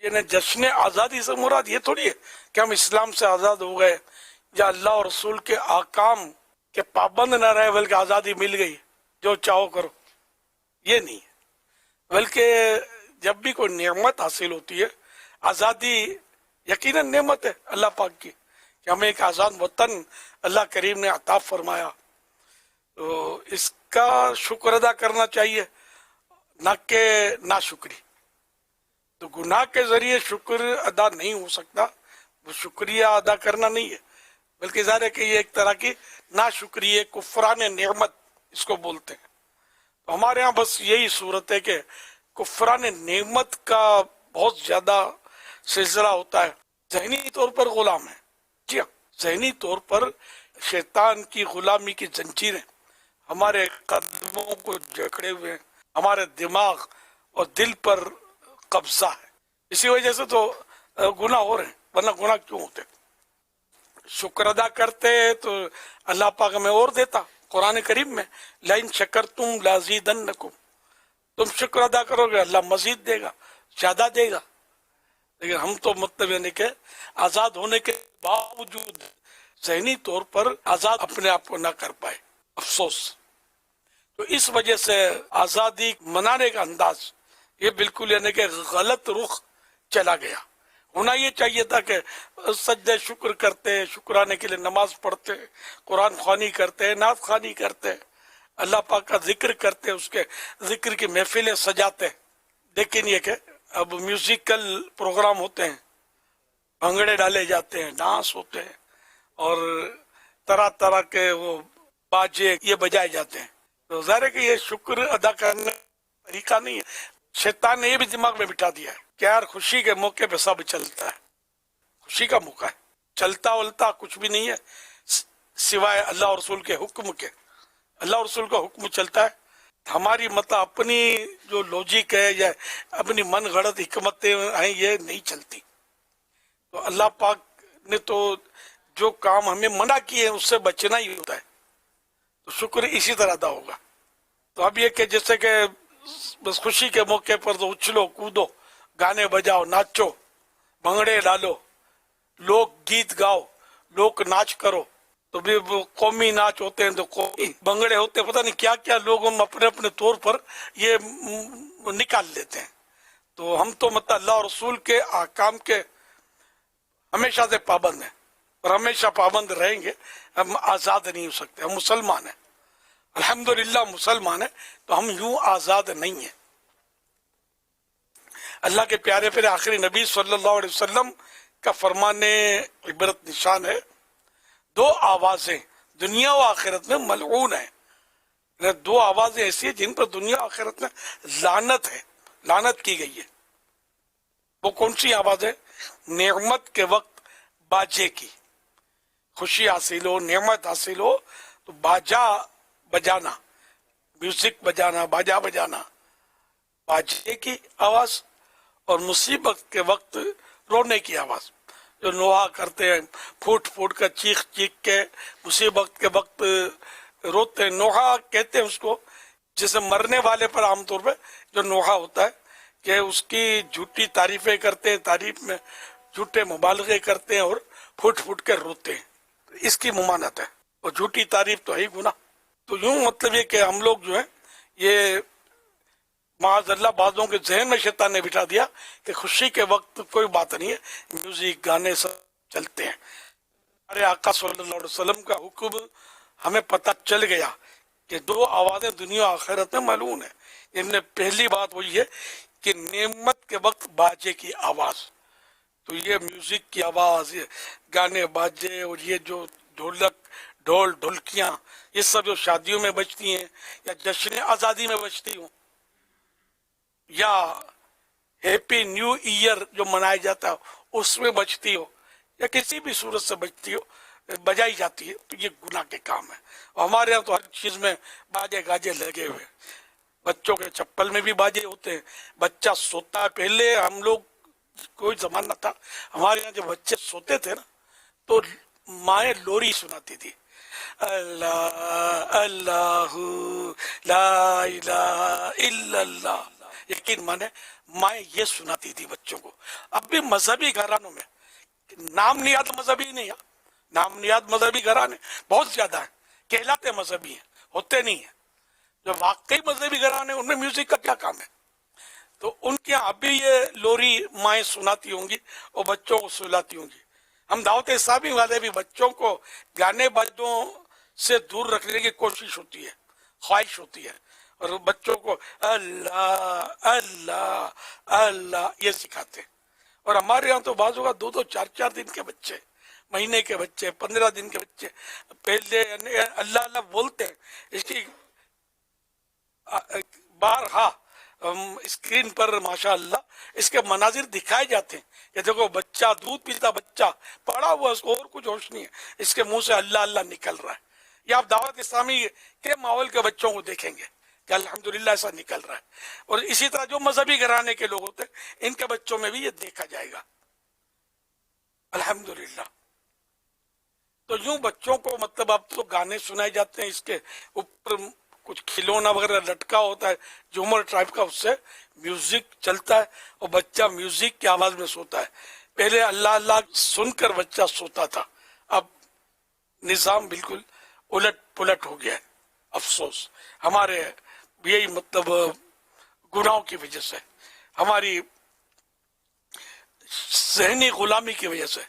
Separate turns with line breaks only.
یعنی جشن آزادی سے مراد یہ تھوڑی ہے کہ ہم اسلام سے آزاد ہو گئے یا اللہ اور رسول کے احکام کے پابند نہ رہے بلکہ آزادی مل گئی جو چاہو کرو، یہ نہیں ہے۔ بلکہ جب بھی کوئی نعمت حاصل ہوتی ہے، آزادی یقیناً نعمت ہے اللہ پاک کی کہ ہمیں ایک آزاد وطن اللہ کریم نے عطا فرمایا، تو اس کا شکر ادا کرنا چاہیے، نہ کہ ناشکری۔ تو گناہ کے ذریعے شکر ادا نہیں ہو سکتا، وہ شکریہ ادا کرنا نہیں ہے، بلکہ ظاہر ہے کہ یہ ایک طرح کی ناشکری ہے، کفران نعمت اس کو بولتے ہیں۔ تو ہمارے ہاں بس یہی صورت ہے کہ کفران نعمت کا بہت زیادہ سلسلہ ہوتا ہے، ذہنی طور پر غلام ہے، جی ہاں، ذہنی طور پر شیطان کی غلامی کی زنجیریں ہمارے قدموں کو جکڑے ہوئے ہیں، ہمارے دماغ اور دل پر قبضہ ہے، اسی وجہ سے تو گناہ ہو رہے ہیں، ورنہ گناہ کیوں ہوتے؟ شکر ادا کرتے تو اللہ پاک ہمیں اور دیتا، قرآن کریم میں لَإِن شَكَرْتُمْ لَأَزِيدَنَّكُمْ، تم شکر ادا کرو گے اللہ مزید دے گا، زیادہ دے گا۔ لیکن ہم تو مطلب یعنی کہ آزاد ہونے کے باوجود ذہنی طور پر آزاد اپنے آپ کو نہ کر پائے، افسوس۔ تو اس وجہ سے آزادی منانے کا انداز یہ بالکل یعنی کہ غلط رخ چلا گیا۔ ہونا یہ چاہیے تھا کہ سجدہ شکر کرتے، شکرانے کے لیے نماز پڑھتے، قرآن خوانی کرتے، نعت خوانی کرتے، اللہ پاک کا ذکر کرتے، اس کے ذکر کی محفلیں سجاتے۔ لیکن یہ کہ اب میوزیکل پروگرام ہوتے ہیں، بھنگڑے ڈالے جاتے ہیں، ڈانس ہوتے ہیں، اور طرح طرح کے وہ باجے یہ بجائے جاتے ہیں، تو ظاہر ہے کہ یہ شکر ادا کرنے کا طریقہ نہیں ہے۔ شیطان نے یہ بھی دماغ میں بٹھا دیا ہے کہ یار خوشی کے موقع پہ سب چلتا ہے، خوشی کا موقع ہے، چلتا ولتا کچھ بھی نہیں ہے سوائے اللہ اور رسول کے حکم کے۔ اللہ اور رسول کا حکم چلتا ہے، ہماری مطلب اپنی جو لوجک ہے یا اپنی من گھڑت حکمتیں ہیں یہ نہیں چلتی۔ تو اللہ پاک نے تو جو کام ہمیں منع کیے ہیں اس سے بچنا ہی ہوتا ہے، تو شکر اسی طرح ادا ہوگا۔ تو اب یہ کہ جیسے کہ بس خوشی کے موقع پر تو اچھلو کودو، گانے بجاؤ، ناچو، بھنگڑے ڈالو، لوگ گیت گاؤ، لوگ ناچ کرو، تو بھی وہ قومی ناچ ہوتے ہیں تو قومی بھنگڑے ہوتے ہیں، پتہ نہیں کیا کیا لوگ ہم اپنے اپنے طور پر یہ نکال لیتے ہیں۔ تو ہم تو مطلب اللہ اور رسول کے احکام کے ہمیشہ سے پابند ہیں اور ہمیشہ پابند رہیں گے، ہم آزاد نہیں ہو سکتے، ہم مسلمان ہیں، الحمدللہ مسلمان ہیں، تو ہم یوں آزاد نہیں ہیں۔ اللہ کے پیارے پیارے آخری نبی صلی اللہ علیہ وسلم کا فرمان عبرت نشان ہے، دو آوازیں دنیا و آخرت میں ملعون ہیں، دو آوازیں ایسی ہیں جن پر دنیا و آخرت میں لعنت ہے، لعنت کی گئی ہے۔ وہ کون سی آواز ہے؟ نعمت کے وقت باجے کی، خوشی حاصل ہو، نعمت حاصل ہو تو باجا بجانا، میوزک بجانا، باجا بجانا، باجے کی آواز، اور مصیبت کے وقت رونے کی آواز، جو نوحہ کرتے ہیں پھوٹ پھوٹ کر چیخ چیخ کے مصیبت کے وقت روتے ہیں، نوحہ کہتے ہیں اس کو، جسے مرنے والے پر عام طور پہ جو نوحہ ہوتا ہے کہ اس کی جھوٹی تعریفیں کرتے ہیں، تعریف میں جھوٹے مبالغے کرتے ہیں اور پھوٹ پھوٹ کے روتے ہیں، اس کی ممانعت ہے، اور جھوٹی تعریف تو ہے ہی گناہ۔ تو یوں مطلب یہ کہ ہم لوگ جو ہیں یہ معاذ اللہ بعضوں کے ذہن میں شیطان نے بٹھا دیا کہ خوشی کے وقت کوئی بات نہیں ہے، میوزک گانے سب چلتے ہیں۔ ہمارے آقا صلی اللہ علیہ وسلم کا حکم ہمیں پتہ چل گیا کہ دو آوازیں دنیا آخرت میں ملعون ہیں۔ ان میں پہلی بات وہی ہے کہ نعمت کے وقت باجے کی آواز، تو یہ میوزک کی آواز، یہ گانے باجے اور یہ جو ڈھولک ڈھول ڈھولکیاں یہ سب جو شادیوں میں بجتی ہیں یا جشن آزادی میں بجتی ہوں یا ہیپی نیو ایئر جو منایا جاتا ہے اس میں بجتی ہو یا کسی بھی صورت سے بجتی ہو، بجائی جاتی ہے، تو یہ گناہ کے کام ہے۔ اور ہمارے یہاں تو ہر چیز میں باجے گاجے لگے ہوئے، بچوں کے چپل میں بھی باجے ہوتے ہیں، بچہ سوتا ہے، پہلے ہم لوگ کوئی زمانہ تھا ہمارے یہاں جب بچے سوتے تھے نا تو مائیں لوری سناتی تھی، اللہ اللہ لا الہ الا اللہ، یقین مانے مائیں یہ سناتی تھی بچوں کو. اب بھی مذہبی گھرانوں میں نام نیاد مذہبی نہیں ہے، نام نیاد مذہبی گھرانے بہت زیادہ ہیں، کہلاتے مذہبی ہیں، ہوتے نہیں ہیں. جو واقعی مذہبی گھرانے ان میں میوزک کا کیا کام ہے؟ تو ان کے یہاں ابھی یہ لوری مائیں سناتی ہوں گی اور بچوں کو سلاتی ہوں گی. ہم دعوت اسلامی والے بھی بچوں کو گانے بجوں سے دور رکھنے کی کوشش ہوتی ہے، خواہش ہوتی ہے، اور بچوں کو اللہ اللہ اللہ یہ سکھاتے ہیں. اور ہمارے یہاں تو بعض اوقات 2 4 4 دن کے بچے، مہینے کے بچے، 15 دن کے بچے پہلے اللہ اللہ بولتے ہیں. اس کی بارہا اسکرین پر ماشاء اللہ اس کے مناظر دکھائے جاتے ہیں کہ دیکھو بچہ دودھ پیتا بچہ پڑا ہوا، اس کو اور کچھ ہوش نہیں ہے، اس کے منہ سے اللہ اللہ نکل رہا ہے. یہ آپ دعوت اسلامی کے ماحول کے بچوں کو دیکھیں گے کہ الحمدللہ ایسا نکل رہا ہے. اور اسی طرح جو مذہبی گھرانے کے لوگ ہوتے ہیں ان کے بچوں میں بھی یہ دیکھا جائے گا الحمدللہ. تو یوں بچوں کو مطلب اب تو گانے سنائے جاتے ہیں، اس کے اوپر کچھ کھلونا وغیرہ لٹکا ہوتا ہے جھومر ٹائپ کا، اس سے میوزک چلتا ہے اور بچہ میوزک کی آواز میں سوتا ہے. پہلے اللہ اللہ سن کر بچہ سوتا تھا، اب نظام بالکل الٹ پلٹ ہو گیا ہے. افسوس ہمارے یہی مطلب گناہوں کی وجہ سے، ہماری ذہنی غلامی کی وجہ سے